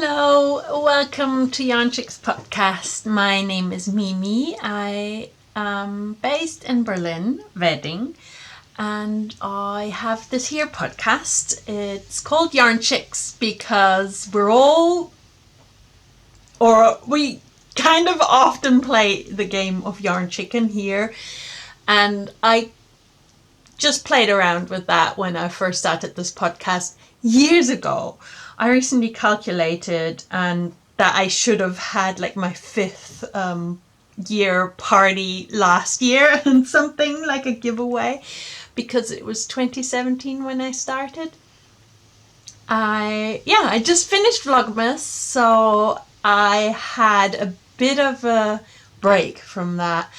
Hello, welcome to Yarnchix podcast. My name is Mimi. I am based in Berlin, Wedding, and I have this here podcast. It's called Yarnchix because we kind of often play the game of Yarn Chicken here, and I just played around with that when I first started this podcast years ago. I recently calculated and that I should have had like my fifth year party last year and something like a giveaway because it was 2017 when I started. I just finished Vlogmas, so I had a bit of a break from that.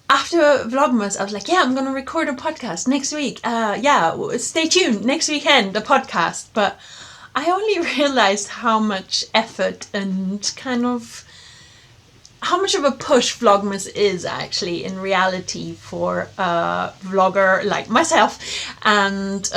After Vlogmas, I was like, I'm going to record a podcast next week. Stay tuned. Next weekend, a podcast. But I only realized how much effort and kind of how much of a push Vlogmas is actually in reality for a vlogger like myself. And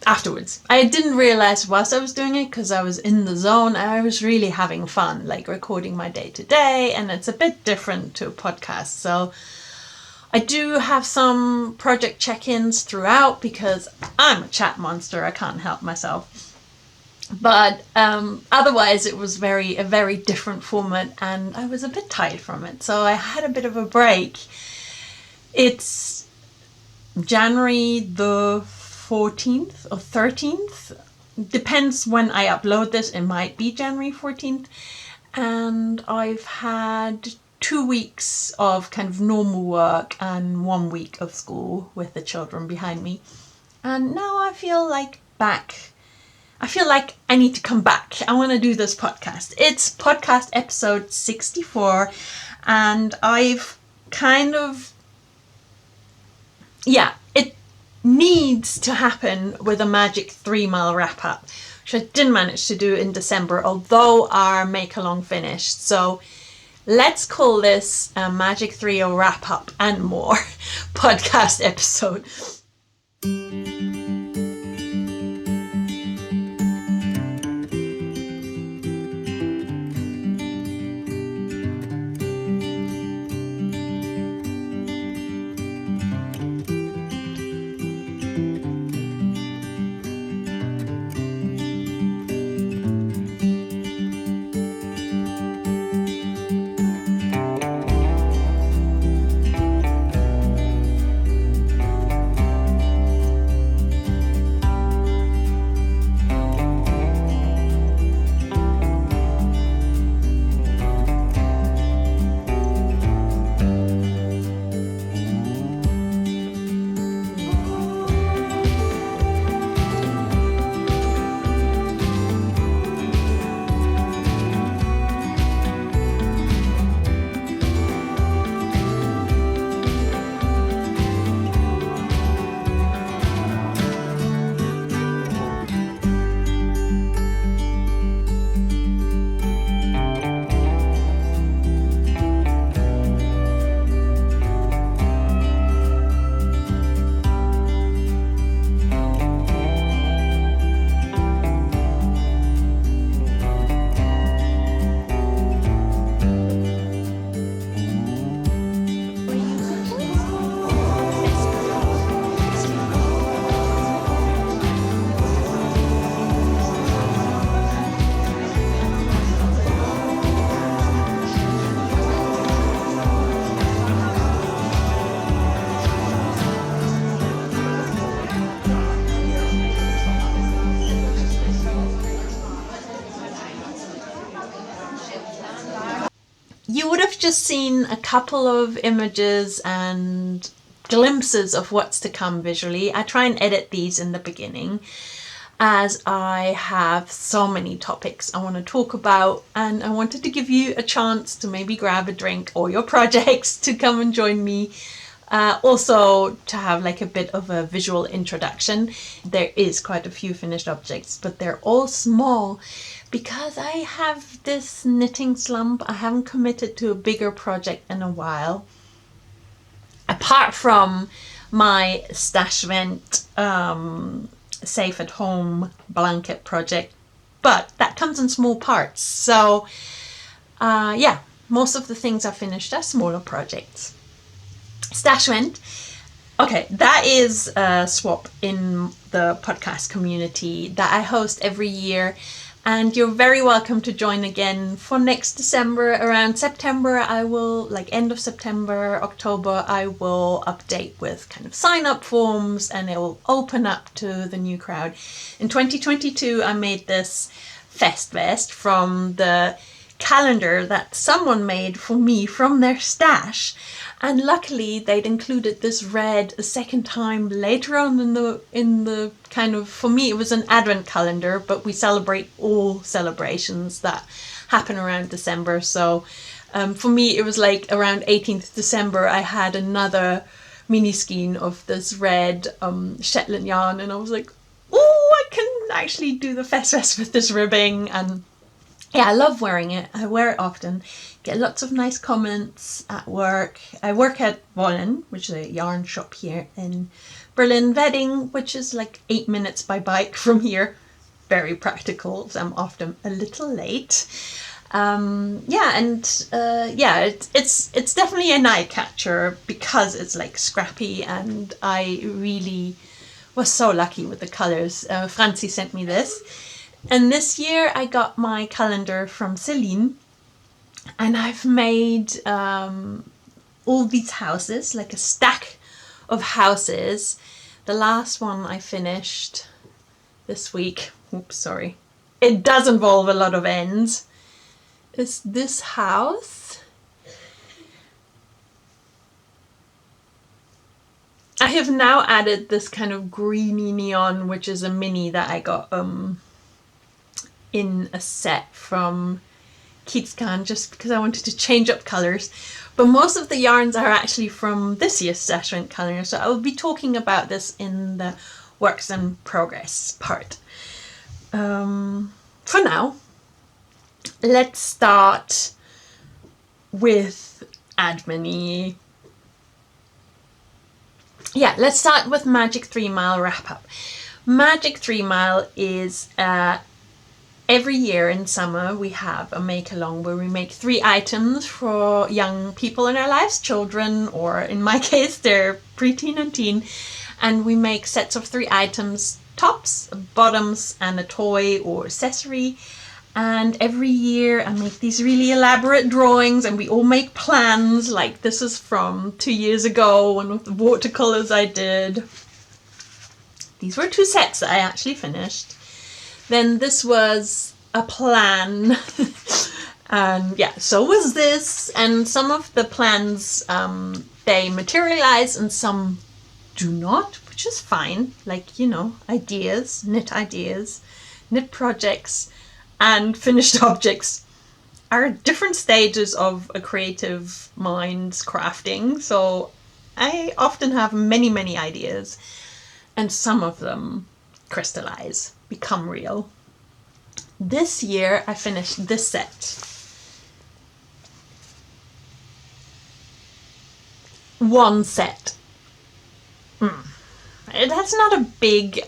afterwards, I didn't realize whilst I was doing it because I was in the zone. I was really having fun, like recording my day to day, and it's a bit different to a podcast. So I do have some project check-ins throughout because I'm a chat monster. I can't help myself. But otherwise, it was a very different format, and I was a bit tired from it. So I had a bit of a break. It's January the 14th or 13th, depends when I upload this. It might be January 14th, and I've had 2 weeks of kind of normal work and 1 week of school with the children behind me, and now I feel like I need to come back. I want to do this podcast. It's podcast episode 64, and I've kind of it needs to happen with a magic3mal wrap up, which I didn't manage to do in December, although our make along finished. So let's call this a magic3mal wrap up and more podcast episode. You would have just seen a couple of images and glimpses of what's to come visually. I try and edit these in the beginning as I have so many topics I want to talk about, and I wanted to give you a chance to maybe grab a drink or your projects to come and join me. Also to have like a bit of a visual introduction. There is quite a few finished objects, but they're all small because I have this knitting slump. I haven't committed to a bigger project in a while. Apart from my stash vent safe at home blanket project, but that comes in small parts. So yeah, most of the things I finished are smaller projects. Stashwent. Okay, that is a swap in the podcast community that I host every year. And you're very welcome to join again for next December. Around September, I will, like end of September, October, I will update with kind of sign up forms and it will open up to the new crowd. In 2022, I made this Fest Vest from the calendar that someone made for me from their stash. And luckily they'd included this red a second time later on in the kind of, for me it was an advent calendar, but we celebrate all celebrations that happen around December. So for me it was like around 18th December I had another mini skein of this red Shetland yarn, and I was like, oh, I can actually do the fest vest with this ribbing. And yeah, I love wearing it. I wear it often. Get lots of nice comments at work. I work at Bonnet, which is a yarn shop here in Berlin. Wedding, which is like 8 minutes by bike from here. Very practical, so I'm often a little late. Yeah, it's definitely a night catcher because it's like scrappy, and I really was so lucky with the colors. Francie sent me this. And this year I got my calendar from Celine, and I've made all these houses, like a stack of houses. The last one I finished this week, oops, sorry. It does involve a lot of ends. Is this house. I have now added this kind of greeny neon, which is a mini that I got in a set from Kiezgarn, just because I wanted to change up colours. But most of the yarns are actually from this year's Stashwent calendar, so I will be talking about this in the works in progress part. For now, let's start with admin-y. Yeah, let's start with magic3mal wrap up. magic3mal is every year in summer we have a make along where we make 3 items for young people in our lives, children, or in my case they're preteen and teen, and we make sets of 3 items, tops, bottoms, and a toy or accessory. And every year I make these really elaborate drawings, and we all make plans. Like this is from 2 years ago, one of the watercolors I did. These were 2 sets that I actually finished. Then this was a plan, and yeah, so was this. And some of the plans, they materialize and some do not, which is fine. Like, you know, ideas, knit projects, and finished objects are different stages of a creative mind's crafting. So I often have many ideas, and some of them crystallize, become real. This year I finished this set. One set. That's not a big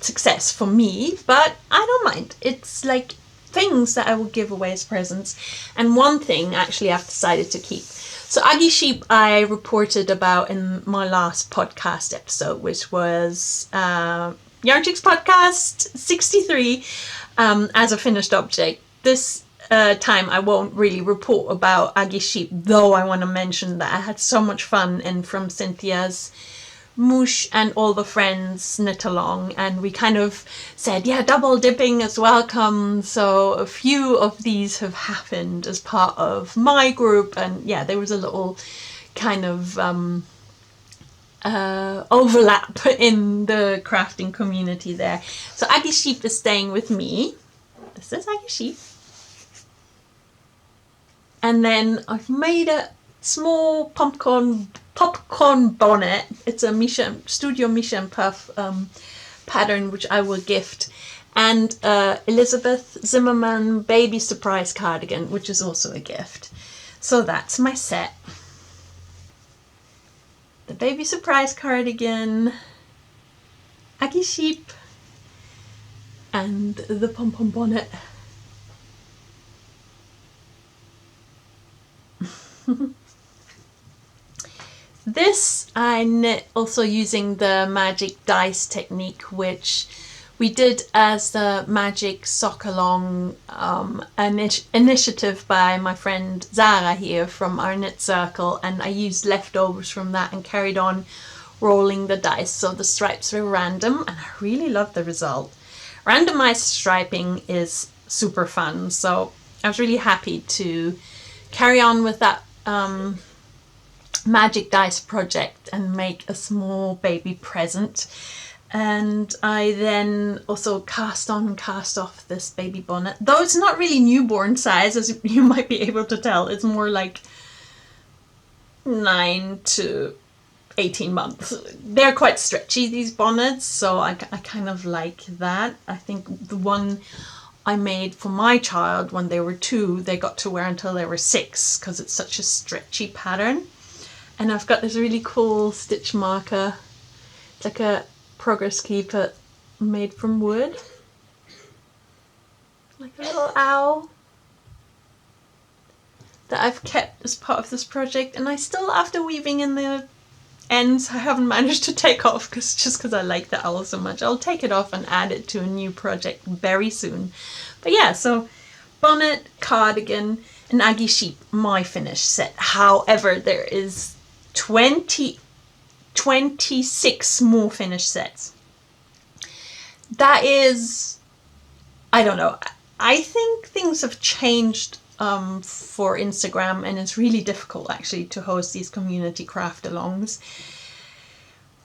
success for me, but I don't mind. It's like things that I will give away as presents, and one thing actually I've decided to keep. So Aggie Sheep I reported about in my last podcast episode, which was Yarnchix podcast 63, as a finished object. This time I won't really report about Aggie Sheep, though I want to mention that I had so much fun, and from Cynthia's Moosh and all the friends knit along, and we kind of said, yeah, double dipping is welcome. So a few of these have happened as part of my group, and yeah, there was a little kind of overlap in the crafting community there. So Aggie Sheep is staying with me. This is Aggie Sheep. And then I've made a small popcorn bonnet. It's a Studio Misha and Puff pattern, which I will gift. And Elizabeth Zimmerman baby surprise cardigan, which is also a gift. So that's my set. The baby surprise cardigan, Aggie Sheep, and the pom-pom bonnet. This I knit also using the magic dice technique, which we did as the magic sock along initiative by my friend Zara here from our knit circle, and I used leftovers from that and carried on rolling the dice, so the stripes were random, and I really love the result. Randomized striping is super fun, so I was really happy to carry on with that magic dice project and make a small baby present. And I then also cast on and cast off this baby bonnet, though it's not really newborn size, as you might be able to tell. It's more like 9 to 18 months. They're quite stretchy, these bonnets, so I kind of like that. I think the one I made for my child when they were 2, they got to wear until they were 6, because it's such a stretchy pattern. And I've got this really cool stitch marker. It's like a progress key but made from wood. Like a little owl that I've kept as part of this project, and I still, after weaving in the ends, I haven't managed to take off because I like the owl so much. I'll take it off and add it to a new project very soon. But yeah, so bonnet, cardigan, and Aggie sheep, my finished set. However, there is 26 more finished sets. That is, I don't know, I think things have changed for Instagram, and it's really difficult actually to host these community craft alongs.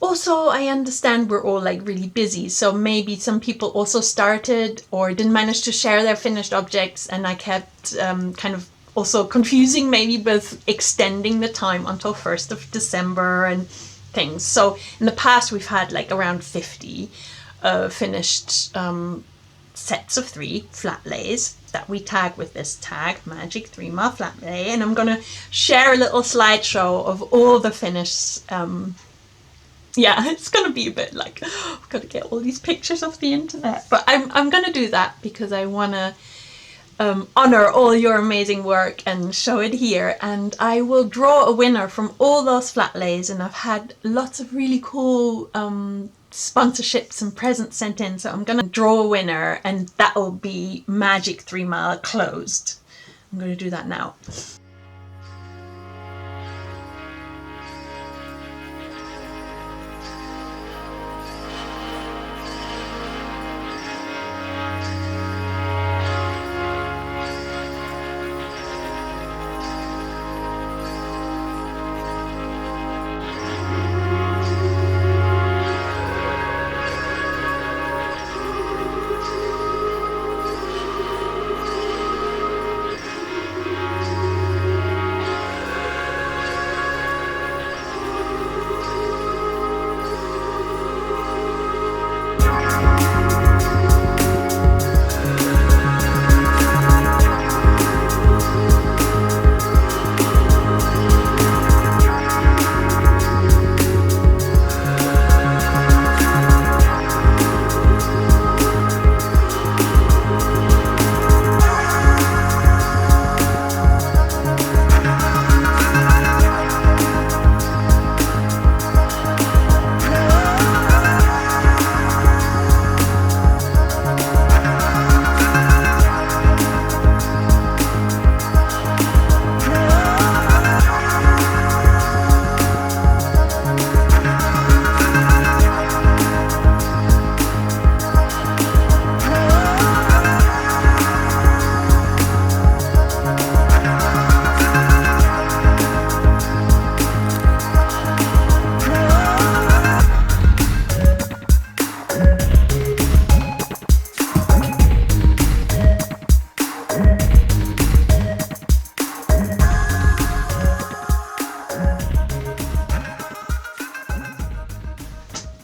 Also, I understand we're all like really busy, so maybe some people also started or didn't manage to share their finished objects, and I kept kind of also confusing maybe with extending the time until 1st of December and things. So in the past we've had like around 50 finished sets of 3 flatlays that we tag with this tag, magic3mal flatlay, and I'm gonna share a little slideshow of all the finished. Yeah, it's gonna be a bit like, I've got to get all these pictures off the internet, but I'm gonna do that because I wanna honor all your amazing work and show it here. And I will draw a winner from all those flatlays, and I've had lots of really cool sponsorships and presents sent in, so I'm gonna draw a winner, and that will be magic3mal closed. I'm gonna do that now.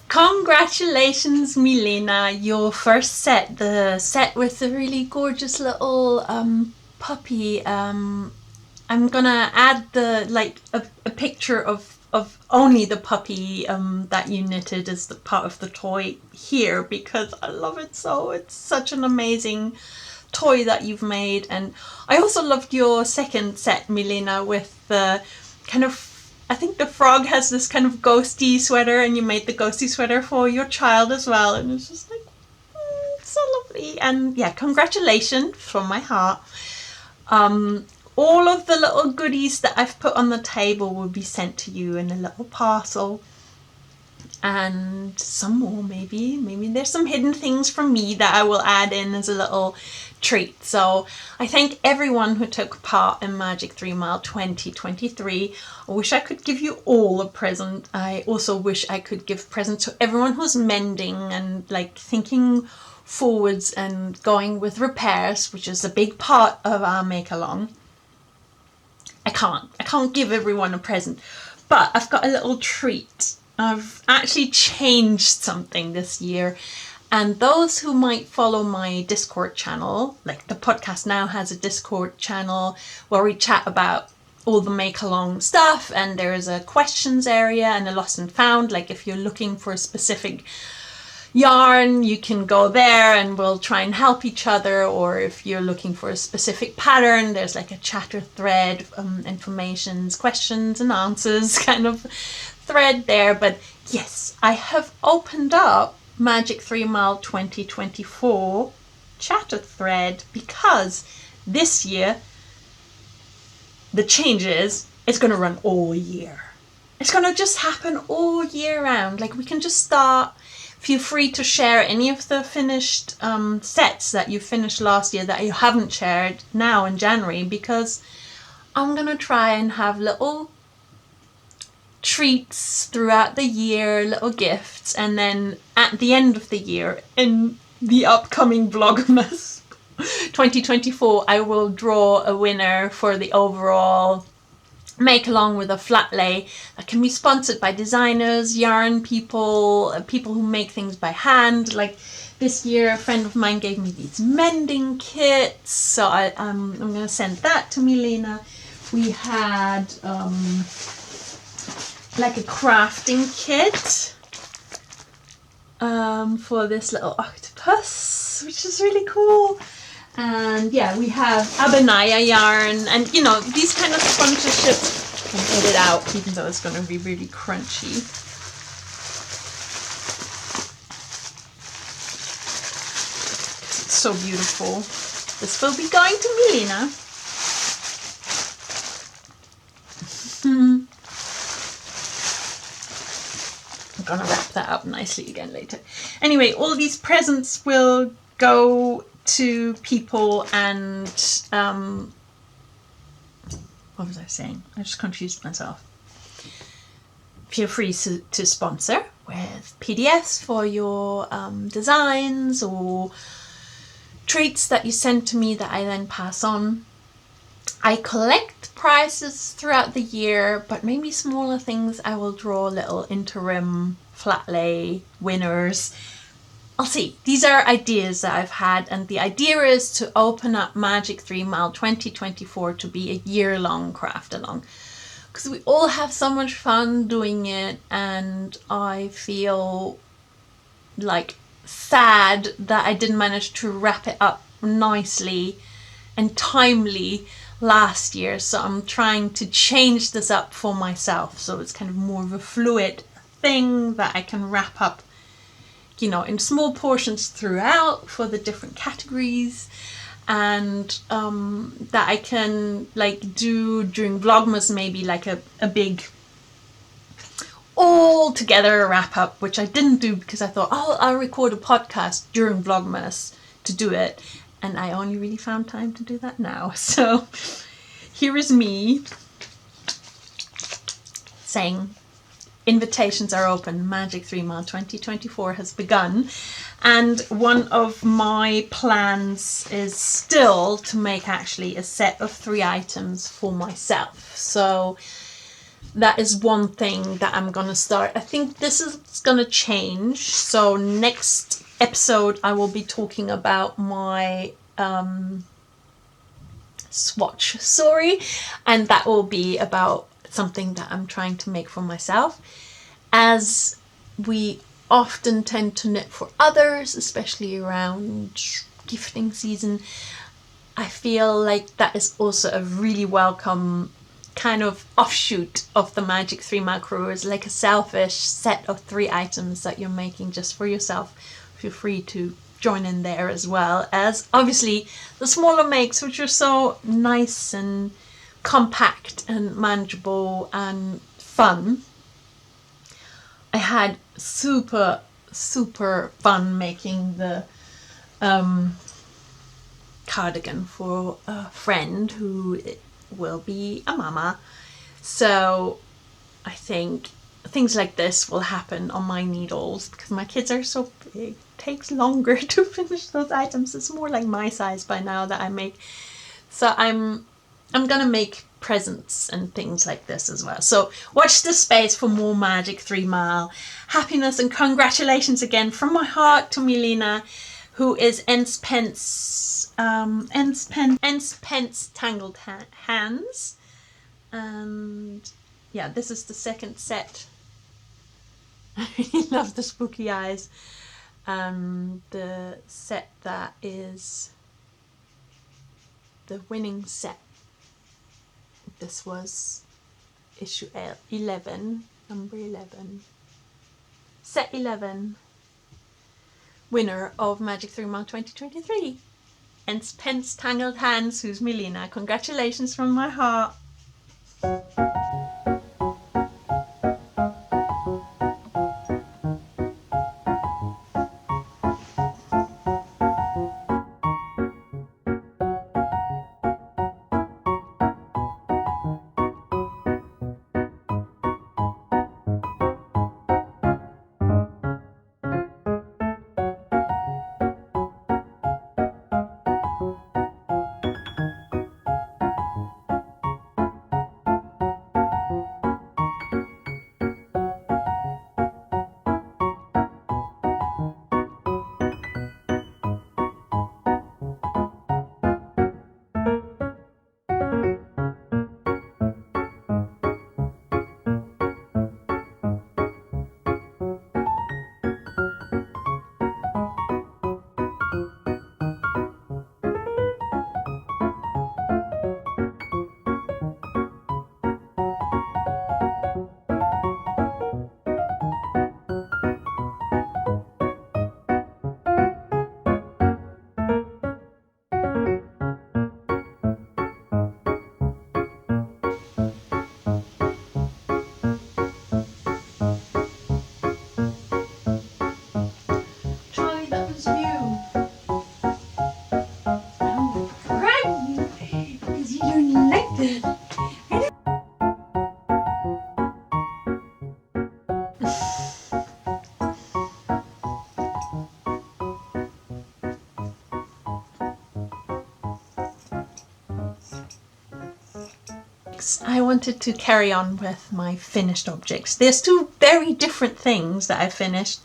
Congratulations, Milena, your first set, the set with the really gorgeous little puppy. I'm gonna add the a picture of of only the puppy that you knitted as the part of the toy here, because I love it so. It's such an amazing toy that you've made. And I also loved your second set, Milena, with the kind of, I think the frog has this kind of ghosty sweater, and you made the ghosty sweater for your child as well. And it's just like, so lovely. And yeah, congratulations from my heart. All of the little goodies that I've put on the table will be sent to you in a little parcel. And some more, maybe there's some hidden things from me that I will add in as a little treat. So I thank everyone who took part in magic3mal 2023. I wish I could give you all a present. I also wish I could give presents to everyone who's mending and like thinking forwards and going with repairs, which is a big part of our make along. I can't give everyone a present, but I've got a little treat. I've actually changed something this year, and those who might follow my Discord channel, like the podcast now has a Discord channel where we chat about all the make along stuff, and there is a questions area and a lost and found. Like if you're looking for a specific yarn, you can go there and we'll try and help each other. Or if you're looking for a specific pattern, there's like a chatter thread, informations, questions and answers kind of thread there. But yes, I have opened up magic3mal 2024 chatter thread, because this year the change is it's going to run all year. It's going to just happen all year round. Like we can just start. Feel free to share any of the finished sets that you finished last year that you haven't shared now in January, because I'm going to try and have little treats throughout the year, little gifts, and then at the end of the year, in the upcoming Vlogmas 2024, I will draw a winner for the overall make along with a flat lay that can be sponsored by designers, yarn people, people who make things by hand. Like this year a friend of mine gave me these mending kits, so I'm going to send that to Milena. We had like a crafting kit for this little octopus, which is really cool. And yeah, we have Abenaya yarn, and you know, these kind of sponsorships, I can edit out even though it's going to be really crunchy. It's so beautiful. This will be going to Milena. I'm gonna wrap that up nicely again later. Anyway, all these presents will go to people, and what was I saying? I just confused myself. Feel free to sponsor with PDFs for your designs or treats that you send to me that I then pass on. I collect prizes throughout the year, but maybe smaller things I will draw little interim flat lay winners. I'll see. These are ideas that I've had, and the idea is to open up magic3mal 2024 to be a year-long craft along, because we all have so much fun doing it, and I feel like sad that I didn't manage to wrap it up nicely and timely last year. So I'm trying to change this up for myself, so it's kind of more of a fluid thing that I can wrap up, you know, in small portions throughout for the different categories, and that I can like do during Vlogmas, maybe like a big all together wrap up, which I didn't do because I thought, oh, I'll record a podcast during Vlogmas to do it, and I only really found time to do that now. So here is me saying invitations are open. magic3mal 2024 has begun, and one of my plans is still to make actually a set of 3 items for myself. So that is one thing that I'm gonna start. I think this is gonna change. So next episode I will be talking about my swatch, and that will be about something that I'm trying to make for myself. As we often tend to knit for others, especially around gifting season, I feel like that is also a really welcome kind of offshoot of the Magic 3mal crew. Is like a selfish set of 3 items that you're making just for yourself. Feel free to join in there, as well as obviously the smaller makes, which are so nice and compact and manageable and fun. I had super fun making the cardigan for a friend who will be a mama. So I think things like this will happen on my needles because my kids are so big. It takes longer to finish those items. It's more like my size by now that I make. So I'm gonna make presents and things like this as well. So watch this space for more Magic 3mal. Happiness and congratulations again from my heart to Milena, who is Ence Pence Tangled Hands. And yeah, this is the second set. I really love the spooky eyes. The set that is the winning set. This was issue 11, number 11. Set 11. Winner of Magic 3mal 2023. Ence Pence Tangled Hands, who's Milena. Congratulations from my heart. I wanted to carry on with my finished objects. There's 2 very different things that I finished.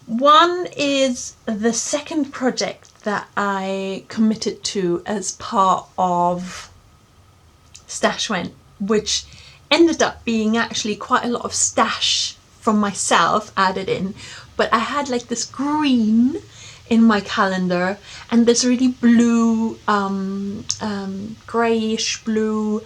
One is the second project that I committed to as part of Stash Went, which ended up being actually quite a lot of stash from myself added in, but I had like this green in my calendar and this really blue, greyish blue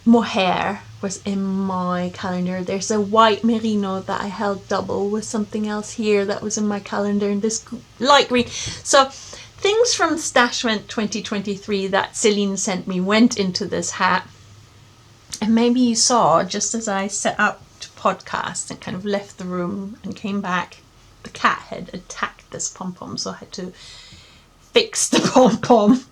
mohair was in my calendar. There's a white merino that I held double with something else here that was in my calendar, and this light green. So things from Stash Went 2023 that Celine sent me went into this hat. And maybe you saw, just as I set up to podcast and kind of left the room and came back, the cat had attacked this pom-pom, so I had to fix the pom-pom.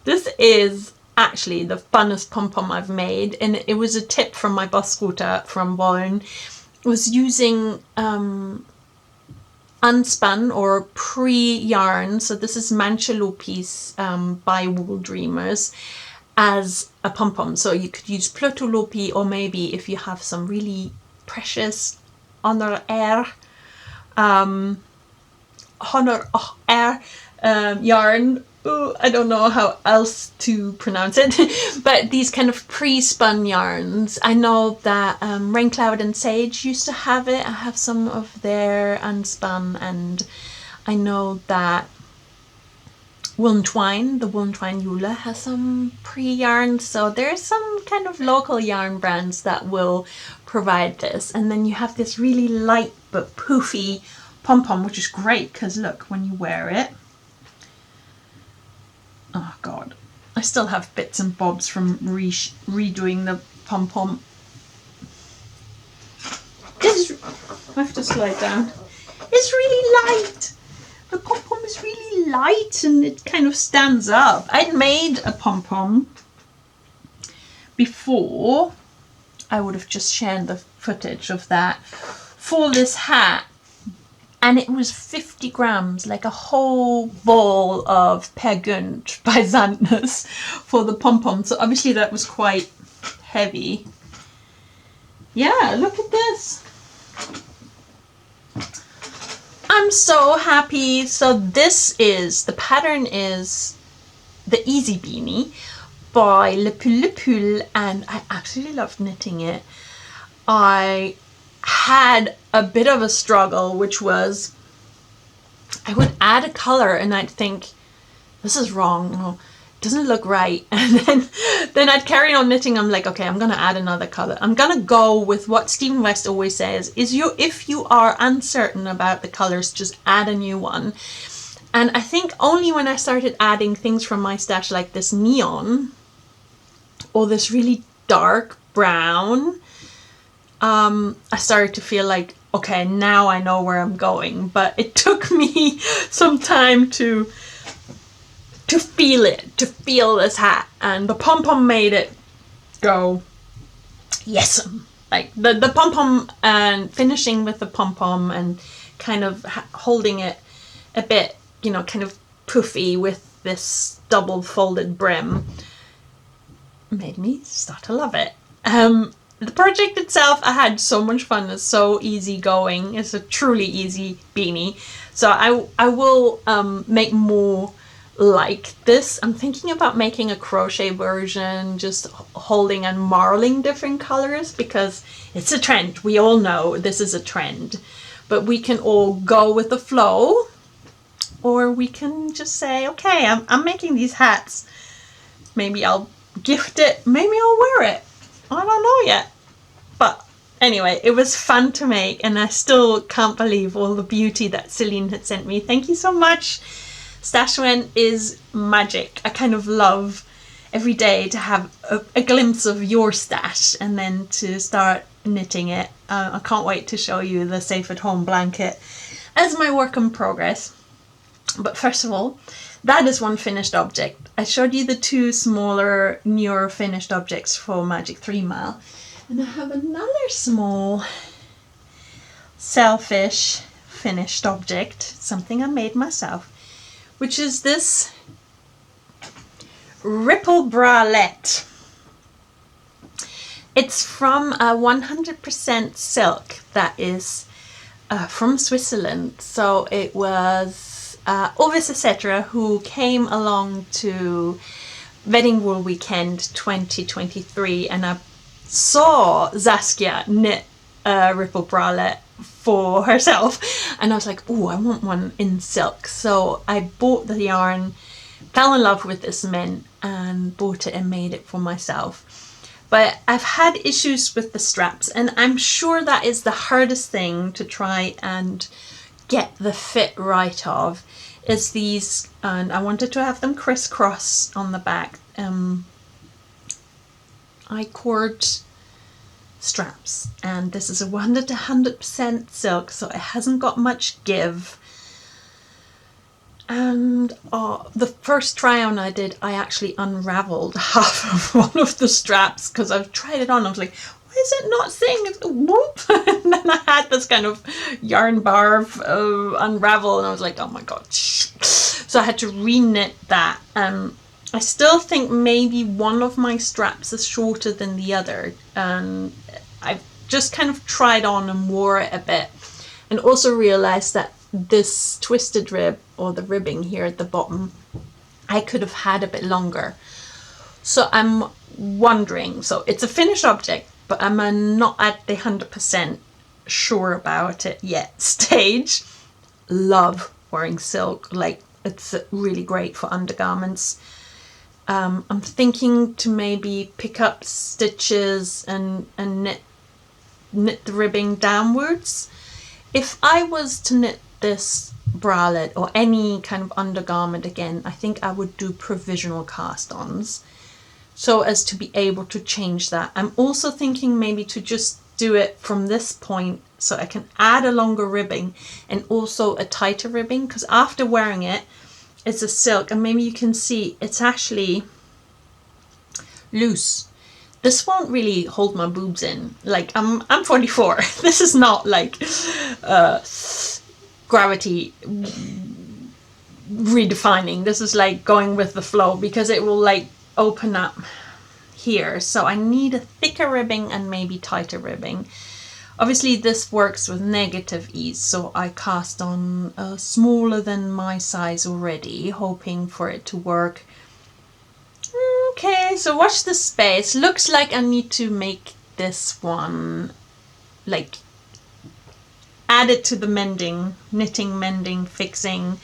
This is actually the funnest pom-pom I've made, and it was a tip from my bus scooter from Bonnet. It was using unspun or pre-yarn, so this is Manchalopi's by Wool Dreamers, as a pom-pom. So you could use Plotolopi, or maybe if you have some really precious Honor Air Honor Air yarn. Ooh, I don't know how else to pronounce it, but these kind of pre-spun yarns. I know that Rain Cloud and Sage used to have it. I have some of their unspun, and I know that Wool and Twine, the Wool and Twine Eula, has some pre-yarns. So there's some kind of local yarn brands that will provide this. And then you have this really light but poofy pom-pom, which is great because look, when you wear it, oh god, I still have bits and bobs from redoing the pom-pom. I have to slide down. It's really light. The pom-pom is really light and it kind of stands up. I'd made a pom-pom before. I would have just shared the footage of that for this hat. And it was 50 grams, like a whole ball of Per Gynt by Zandness for the pom-pom. So obviously that was quite heavy. Yeah, look at this. I'm so happy. So this is, the pattern is the Easy Beanie by Le Pull Le Pull, and I absolutely loved knitting it. I had a bit of a struggle, which was I would add a color and I'd think, this is wrong, no, it doesn't look right, and then I'd carry on knitting. I'm like, okay, I'm gonna add another color. I'm gonna go with what Stephen West always says, is if you are uncertain about the colors, just add a new one. And I think only when I started adding things from my stash like this neon or this really dark brown, I started to feel like, okay, now I know where I'm going. But it took me some time to feel it, to feel this hat. And the pom-pom made it go, yes. Like the pom-pom and finishing with the pom-pom and kind of holding it a bit, you know, kind of poofy with this double folded brim made me start to love it. The project itself, I had so much fun. It's so easy going. It's a truly easy beanie. So I will make more like this. I'm thinking about making a crochet version, just holding and marling different colors, because it's a trend. We all know this is a trend, but we can all go with the flow, or we can just say, okay, I'm making these hats. Maybe I'll gift it. Maybe I'll wear it. I don't know yet. But anyway, it was fun to make, and I still can't believe all the beauty that Celine had sent me. Thank you so much. Stashment is magic. I kind of love every day to have a glimpse of your stash and then to start knitting it. I can't wait to show you the Safe at Home blanket as my work in progress. But first of all, that is one finished object. I showed you the two smaller, newer finished objects for magic3mal. And I have another small, selfish finished object, something I made myself, which is this ripple bralette. It's from a 100% silk that is from Switzerland. So it was Ovis etc. who came along to Wedding Wool Weekend 2023, and I saw Saskia knit a ripple bralette for herself, and I was like, oh, I want one in silk. So I bought the yarn, fell in love with this mint, and bought it and made it for myself. But I've had issues with the straps, and I'm sure that is the hardest thing to try and get the fit right of, is these, and I wanted to have them crisscross on the back, I-cord straps, and this is a 100% silk, so it hasn't got much give. And the first try on I did, I actually unraveled half of one of the straps because I've tried it on. I was like, why is it not saying whoop? And then I had this kind of yarn bar unravel, and I was like, oh my god. So I had to re-knit that. I still think maybe one of my straps is shorter than the other, and I've just kind of tried on and wore it a bit, and also realized that this twisted rib, or the ribbing here at the bottom, I could have had a bit longer. So I'm wondering, so it's a finished object, but I'm not at the 100% sure about it yet stage. Love wearing silk, like it's really great for undergarments. I'm thinking to maybe pick up stitches and knit the ribbing downwards. If I was to knit this bralette or any kind of undergarment again, I think I would do provisional cast-ons so as to be able to change that. I'm also thinking maybe to just do it from this point so I can add a longer ribbing and also a tighter ribbing, because after wearing it, it's a silk, and maybe you can see it's actually loose. This won't really hold my boobs in. Like I'm 44. This is not like gravity redefining. This is like going with the flow, because it will like open up here. So I need a thicker ribbing and maybe tighter ribbing. Obviously this works with negative ease, so I cast on smaller than my size already, hoping for it to work. Okay, so watch the space. Looks like I need to make this one, like, add it to the mending, knitting, mending, fixing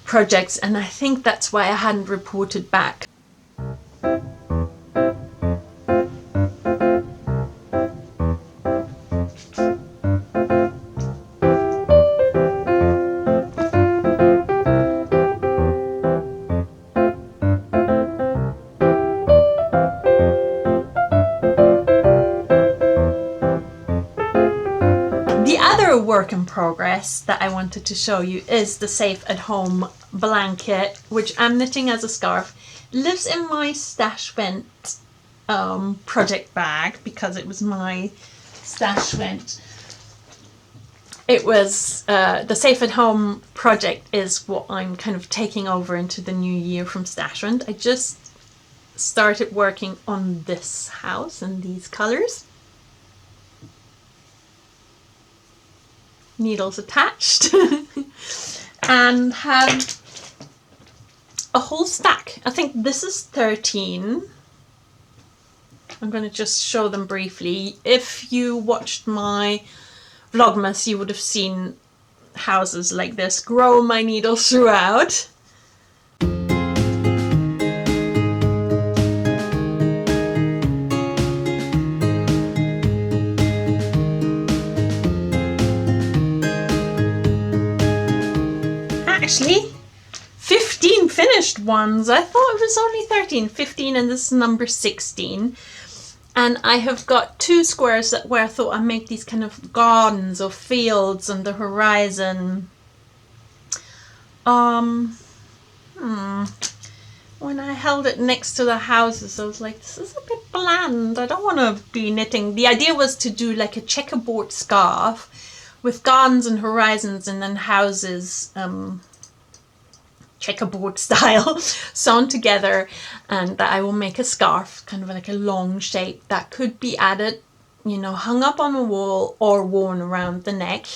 projects, and I think that's why I hadn't reported back. Work in progress that I wanted to show you is the Safe at Home blanket, which I'm knitting as a scarf. Lives in my stash vent project bag, because it was my stash vent. It was the Safe at Home project is what I'm kind of taking over into the new year from stash vent. I just started working on this house in these colors. Needles attached and have a whole stack. I think this is 13. I'm going to just show them briefly. If you watched my Vlogmas, you would have seen houses like this grow my needles throughout. Actually, 15 finished ones. I thought it was only 13. 15, and this is number 16. And I have got 2 squares where I thought I'd make these kind of gardens or fields on the horizon. When I held it next to the houses, I was like, this is a bit bland. I don't want to be knitting. The idea was to do like a checkerboard scarf with gardens and horizons, and then houses, checkerboard style, sewn together, and that I will make a scarf, kind of like a long shape that could be added, you know, hung up on a wall or worn around the neck.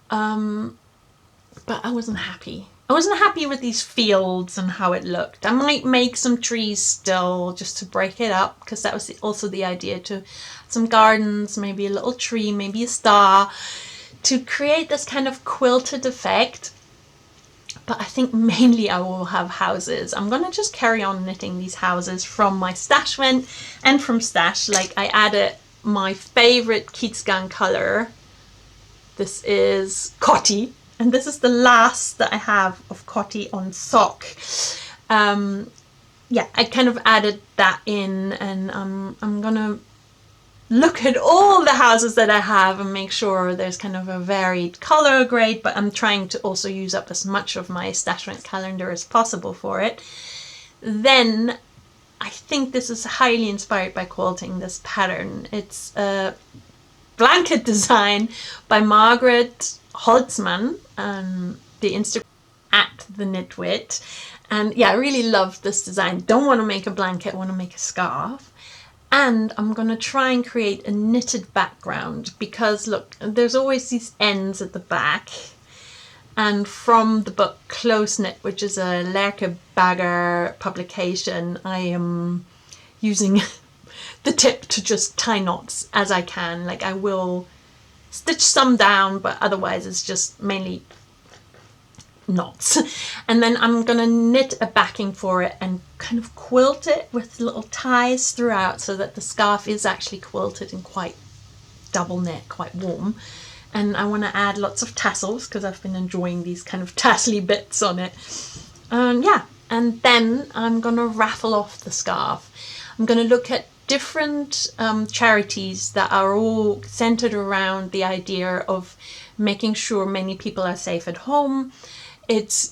But I wasn't happy. I wasn't happy with these fields and how it looked. I might make some trees still just to break it up, because that was also the idea, to some gardens, maybe a little tree, maybe a star, to create this kind of quilted effect. But I think mainly I will have houses. I'm going to just carry on knitting these houses from my stash vent and from stash. Like, I added my favorite Kiezgarn color. This is Cotti, and this is the last that I have of Cotti on sock. Yeah, I kind of added that in, and I'm going to look at all the houses that I have and make sure there's kind of a varied color grade, but I'm trying to also use up as much of my stash vent calendar as possible for it. Then I think this is highly inspired by quilting, this pattern. It's a blanket design by Margaret Holtzman, the Instagram at the Knitwit. And yeah, I really love this design. Don't want to make a blanket, I want to make a scarf. And I'm going to try and create a knitted background, because look, there's always these ends at the back, And from the book Close Knit, which is a Lerke Bagger publication, I am using the tip to just tie knots as I can. Like, I will stitch some down, but otherwise it's just mainly knots. And then I'm gonna knit a backing for it and kind of quilt it with little ties throughout, so that the scarf is actually quilted and quite double knit, quite warm. And I want to add lots of tassels because I've been enjoying these kind of tassely bits on it. Yeah, and then I'm gonna raffle off the scarf. I'm gonna look at different charities that are all centered around the idea of making sure many people are safe at home. It's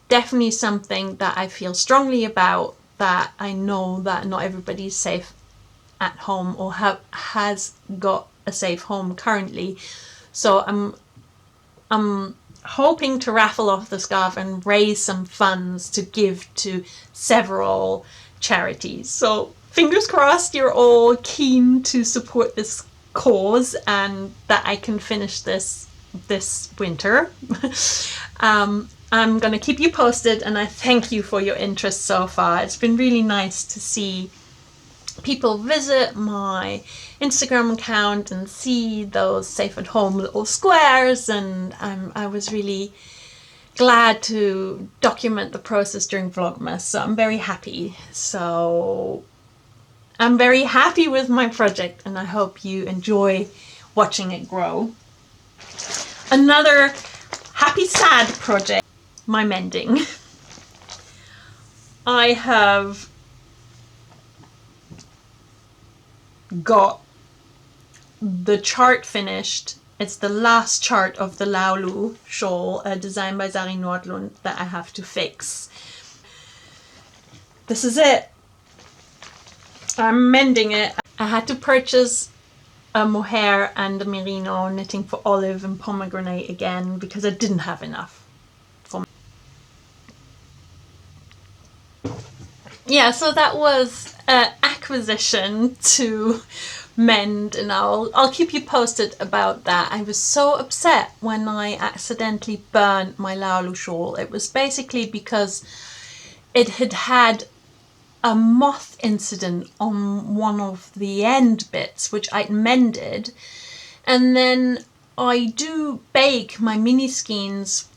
definitely something that I feel strongly about, that I know that not everybody's safe at home or has got a safe home currently. So I'm hoping to raffle off the scarf and raise some funds to give to several charities. So fingers crossed you're all keen to support this cause and that I can finish this winter. I'm gonna keep you posted, and I thank you for your interest so far. It's been really nice to see people visit my Instagram account and see those safe at home little squares, and I was really glad to document the process during Vlogmas, so I'm very happy. So I'm very happy with my project, and I hope you enjoy watching it grow. Another happy sad project, my mending. I have got the chart finished. It's the last chart of the Laulu shawl, designed by Sari Nordlund, that I have to fix. This is it. I'm mending it. I had to purchase a mohair and a merino knitting for olive and pomegranate again because I didn't have enough. Yeah, so that was an acquisition to mend, and I'll keep you posted about that. I was so upset when I accidentally burned my Laulu shawl. It was basically because it had a moth incident on one of the end bits, which I'd mended, and then I do bake my mini skeins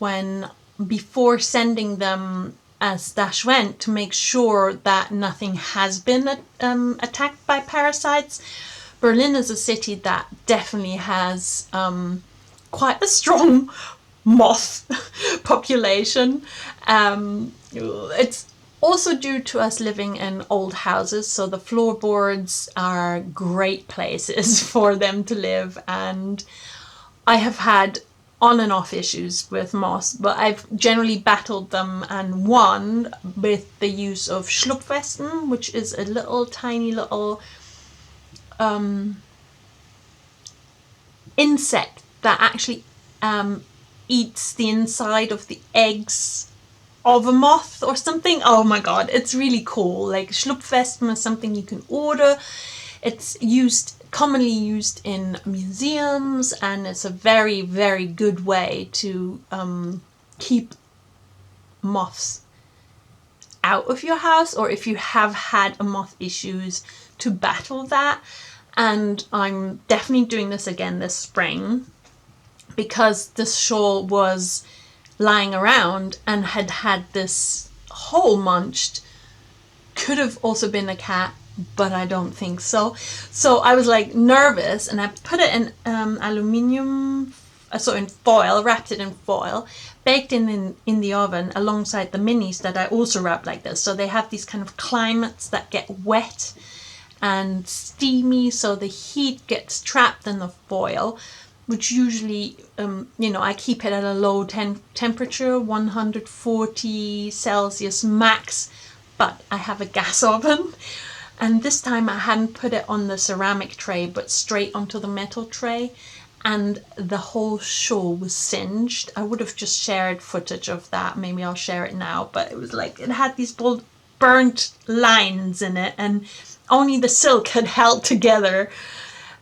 before sending them as stash went, to make sure that nothing has been attacked by parasites. Berlin is a city that definitely has quite a strong moth population. It's also due to us living in old houses, so the floorboards are great places for them to live, and I have had on and off issues with moths, but I've generally battled them and won with the use of Schlupfwespen, which is a little tiny little insect that actually eats the inside of the eggs of a moth or something. Oh my god, it's really cool. Like, Schlupfwespen is something you can order. It's commonly used in museums, and it's a very, very good way to keep moths out of your house, or if you have had a moth issues, to battle that. And I'm definitely doing this again this spring, because this shawl was lying around and had this hole munched. Could have also been a cat, but I don't think so. So I was like nervous, and I put it in aluminium, so in foil, wrapped it in foil, baked in the oven alongside the minis that I also wrapped like this. So they have these kind of climates that get wet and steamy, so the heat gets trapped in the foil, which usually, I keep it at a low temperature, 140 Celsius max, but I have a gas oven. And this time I hadn't put it on the ceramic tray, but straight onto the metal tray, and the whole shawl was singed. I would have just shared footage of that. Maybe I'll share it now, but it was like, it had these burnt lines in it, and only the silk had held together.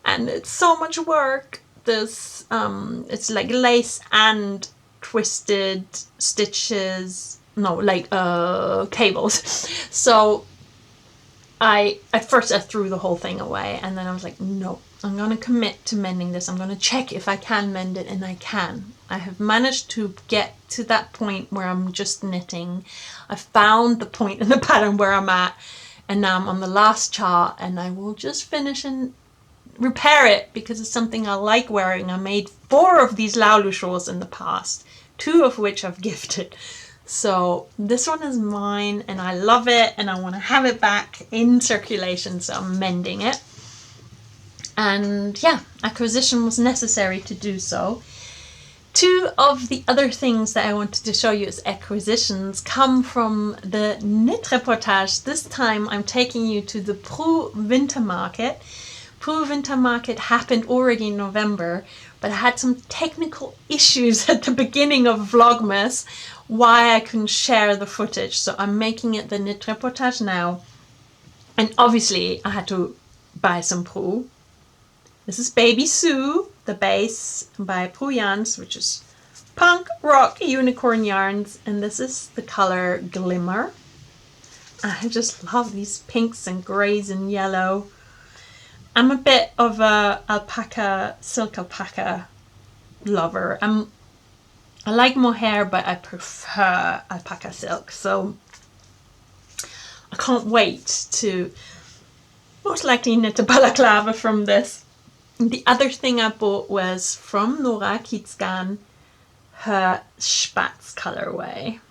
And it's so much work. This, it's like lace and twisted stitches, no, like cables. So at first I threw the whole thing away, and then I was like, no, I'm going to commit to mending this. I'm going to check if I can mend it, and I can. I have managed to get to that point where I'm just knitting. I found the point in the pattern where I'm at, and now I'm on the last chart, and I will just finish and repair it because it's something I like wearing. I made 4 of these Laulu shawls in the past, 2 of which I've gifted. So this one is mine, and I love it, and I want to have it back in circulation, so I'm mending it. And yeah, acquisition was necessary to do so. 2 of the other things that I wanted to show you as acquisitions come from the knit reportage. This time I'm taking you to the PRU Wintermarkt. PRU Wintermarkt happened already in November, but I had some technical issues at the beginning of Vlogmas why I couldn't share the footage. So I'm making it the knit reportage now. And obviously I had to buy some PRU. This is Baby Sue, the base by PRU yarns, which is punk rock unicorn yarns, and this is the color Glimmer. I just love these pinks and grays and yellow. I'm a bit of a silk alpaca lover. I like mohair, but I prefer alpaca silk, so I can't wait to most likely knit a balaclava from this. The other thing I bought was from Nora, Kiezgarn, her Spatz colorway.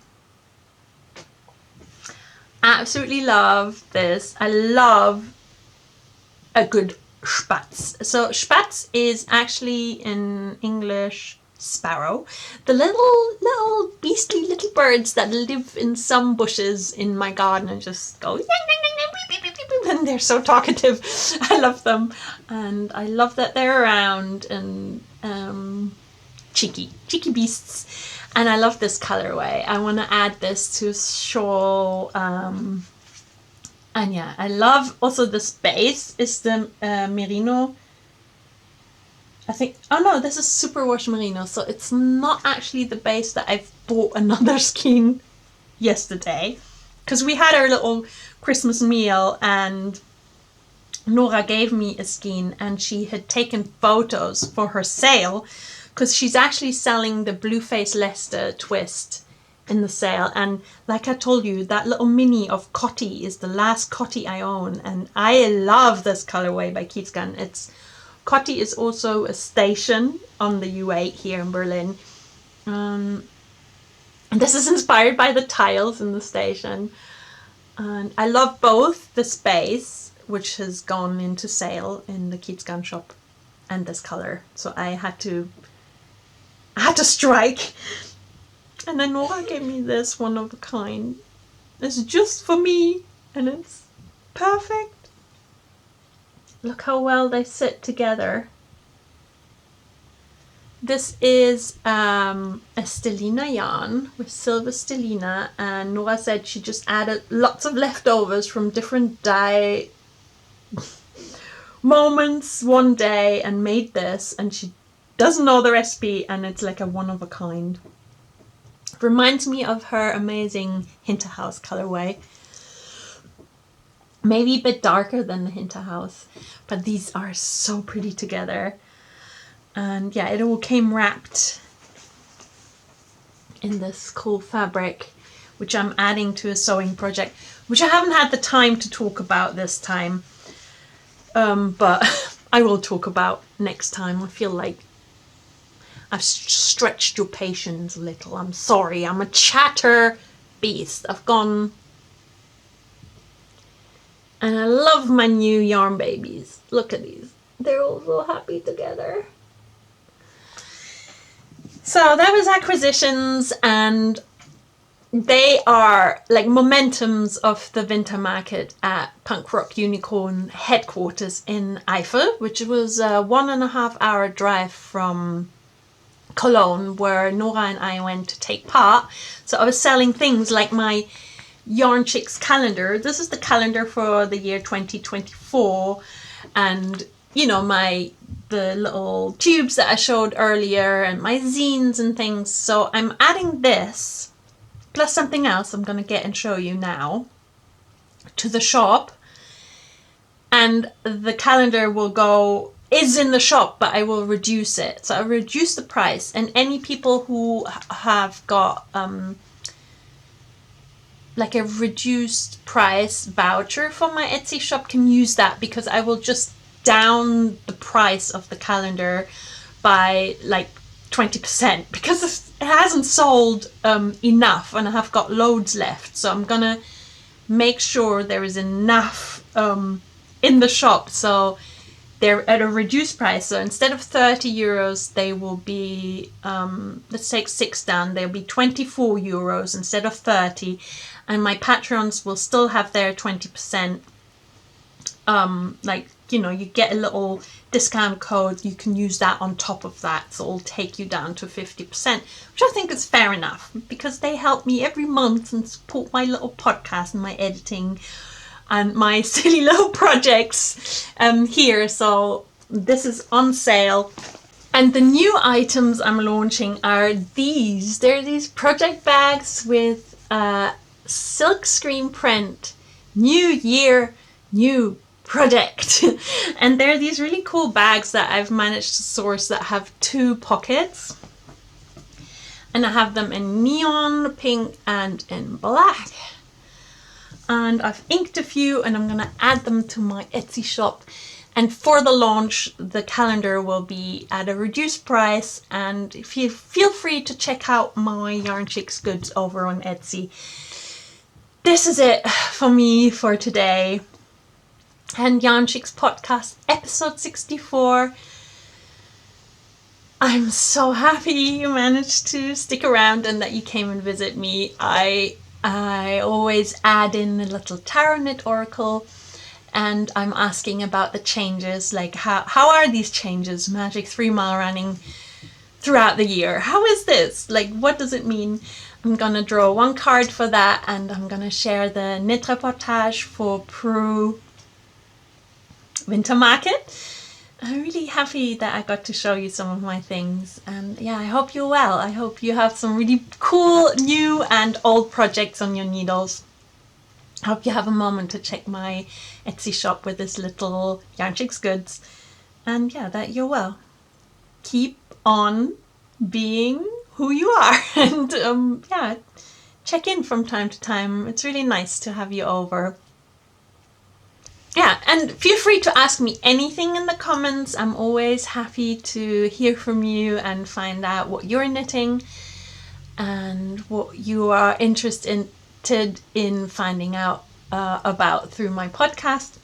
Absolutely love this. I love a good Spatz. So Spatz is actually in English sparrow. The little beastly little birds that live in some bushes in my garden and just go and they're so talkative. I love them, and I love that they're around and cheeky beasts. And I love this colorway. I want to add this to a shawl. And yeah, I love also this base is the merino. I think, oh no, this is superwash merino, so it's not actually the base that I've bought another skein yesterday, because we had our little Christmas meal and Nora gave me a skein, and she had taken photos for her sale, because she's actually selling the Blueface Leicester twist in the sale. And like I told you, that little mini of Cotti is the last Cotti I own, and I love this colorway by Kiezgarn. Cotti is also a station on the U8 here in Berlin. And this is inspired by the tiles in the station. And I love both the space, which has gone into sale in the Kiezgarn shop, and this color. So I had to strike. And then Nora gave me this one of a kind. It's just for me, and it's perfect. Look how well they sit together. This is a stellina yarn with silver stellina, and Nora said she just added lots of leftovers from different dye moments one day and made this, and she doesn't know the recipe, and it's like a one of a kind. It reminds me of her amazing Hinterhouse colorway. Maybe a bit darker than the Hinterhouse, but these are so pretty together. And yeah, it all came wrapped in this cool fabric, which I'm adding to a sewing project, which I haven't had the time to talk about this time. But I will talk about next time. I feel like I've stretched your patience a little. I'm sorry, I'm a chatter beast. I've gone... And I love my new yarn babies. Look at these. They're all so happy together. So that was acquisitions, and they are like momentums of the Wintermarkt at Punk Rock Unicorn headquarters in Eiffel, which was a 1.5 hour drive from Cologne, where Nora and I went to take part. So I was selling things like my Yarnchix calendar. This is the calendar for the year 2024, and you know, my the little tubes that I showed earlier and my zines and things. So I'm adding this plus something else I'm going to get and show you now to the shop, and the calendar is in the shop, but I will reduce it. So I'll reduce the price, and any people who have got like a reduced price voucher for my Etsy shop can use that, because I will just down the price of the calendar by like 20% because it hasn't sold enough and I have got loads left. So I'm gonna make sure there is enough in the shop, so they're at a reduced price. So instead of 30 euros, they will be, let's take 6 down, they'll be 24 euros instead of 30. And my patrons will still have their 20%. Like, you know, you get a little discount code, you can use that on top of that. So it'll take you down to 50%, which I think is fair enough, because they help me every month and support my little podcast and my editing and my silly little projects here. So this is on sale. And the new items I'm launching are these. They're these project bags with silk screen print, new year, new project. And they're these really cool bags that I've managed to source that have 2 pockets. And I have them in neon, pink, and in black. And I've inked a few, and I'm gonna add them to my Etsy shop. And for the launch, the calendar will be at a reduced price. And if you feel free to check out my Yarnchix goods over on Etsy. This is it for me for today. And Yarnchix podcast episode 64. I'm so happy you managed to stick around and that you came and visit me. I always add in a little tarot knit oracle, and I'm asking about the changes, like how are these changes, magic3mal running throughout the year? How is this? Like, what does it mean? I'm gonna draw 1 card for that, and I'm gonna share the knit reportage for PRU Wintermarkt. I'm really happy that I got to show you some of my things, and yeah, I hope you're well. I hope you have some really cool new and old projects on your needles. I hope you have a moment to check my Etsy shop with this little Yarnchix goods, and yeah, that you're well. Keep on being who you are, and yeah, check in from time to time. It's really nice to have you over. Yeah, and feel free to ask me anything in the comments. I'm always happy to hear from you and find out what you're knitting and what you are interested in finding out about through my podcast.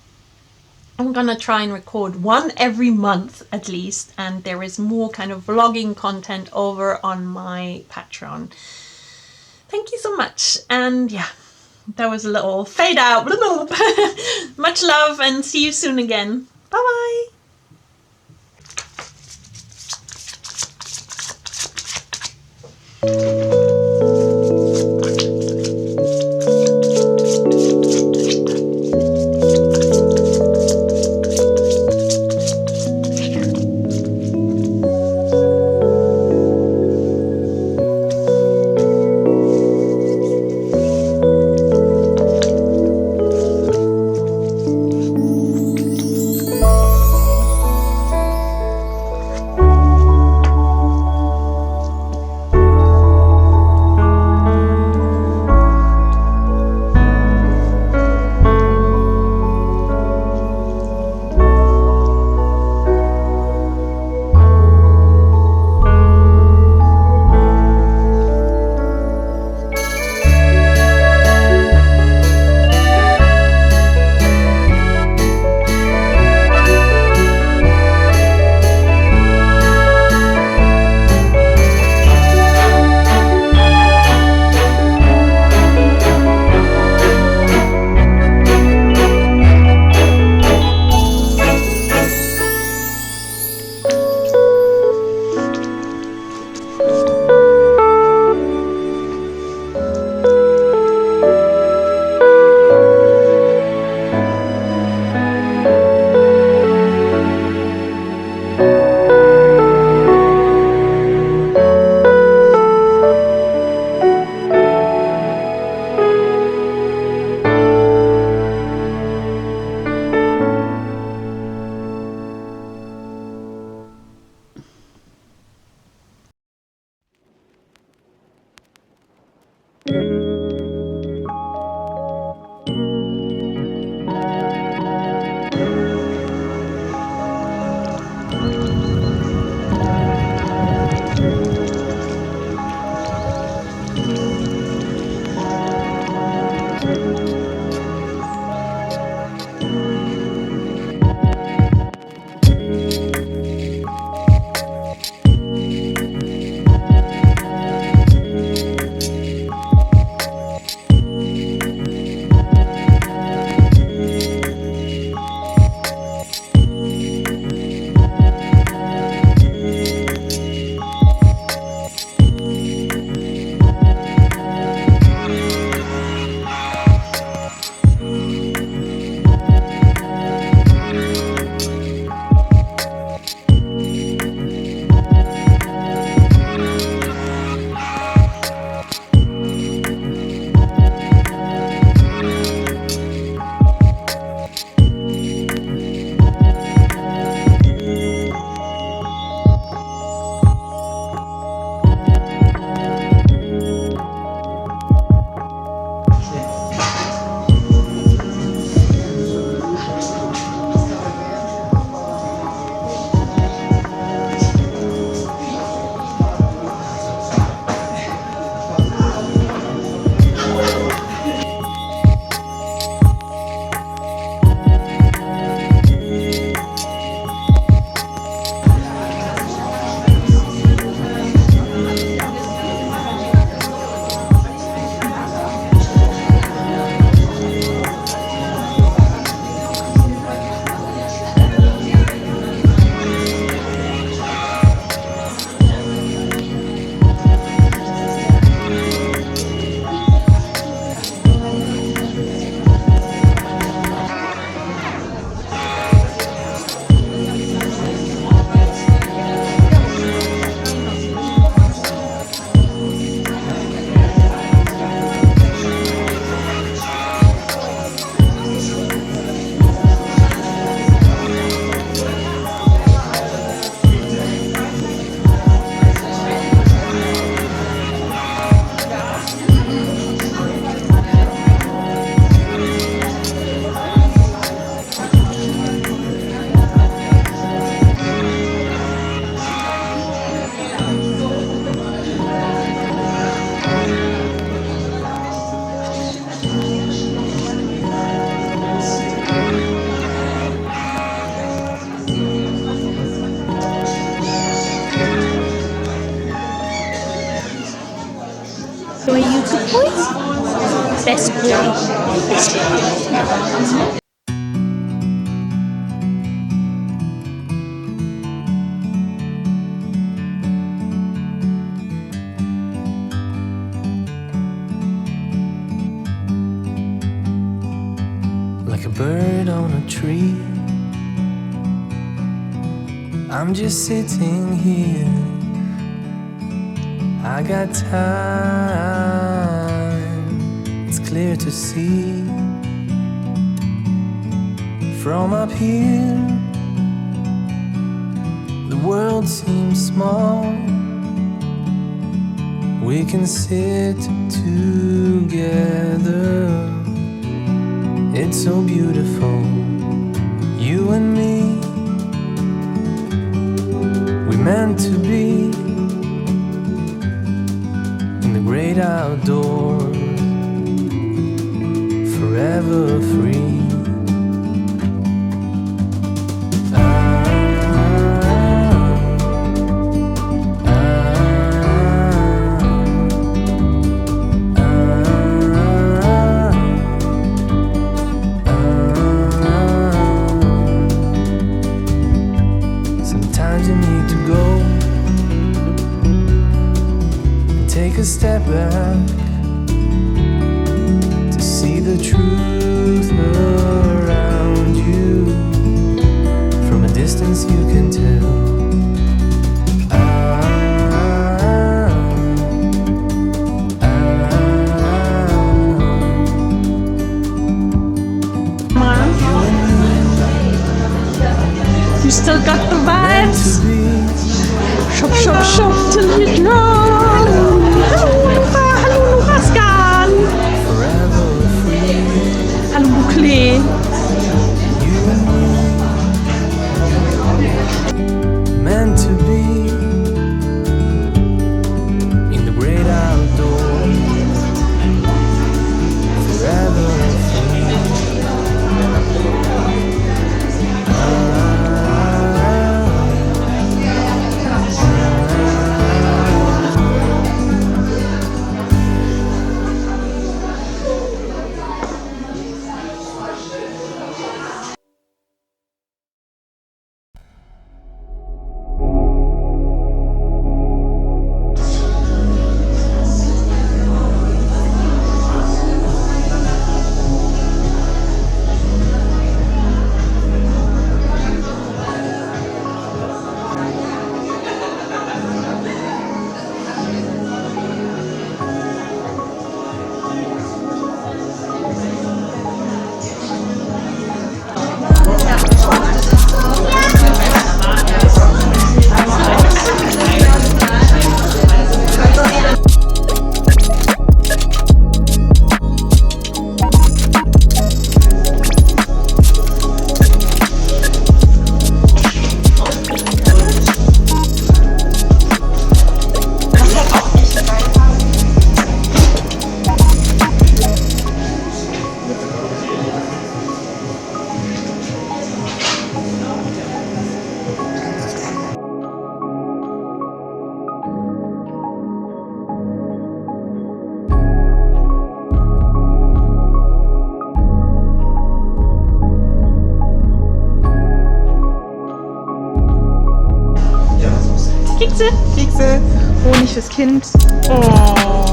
I'm gonna try and record 1 every month at least, and there is more kind of vlogging content over on my Patreon. Thank you so much, and yeah, that was a little fade out. Much love, and see you soon again. Bye bye. Best boy. Like a bird on a tree, I'm just sitting here. I got time, it's clear to see. From up here, the world seems small. We can sit together. It's so beautiful, you and me. We meant to be in the great outdoors, forever free. A step back to see the truth around you. From a distance you can tell. You still got the vibes. Shop, shop, shop till you drop. Hallo Nora, hallo Kiezgarn. Hallo Bouclé. Meant to be in the great outdoors, forever free. Kekse. Kekse, Honig fürs Kind. Oh.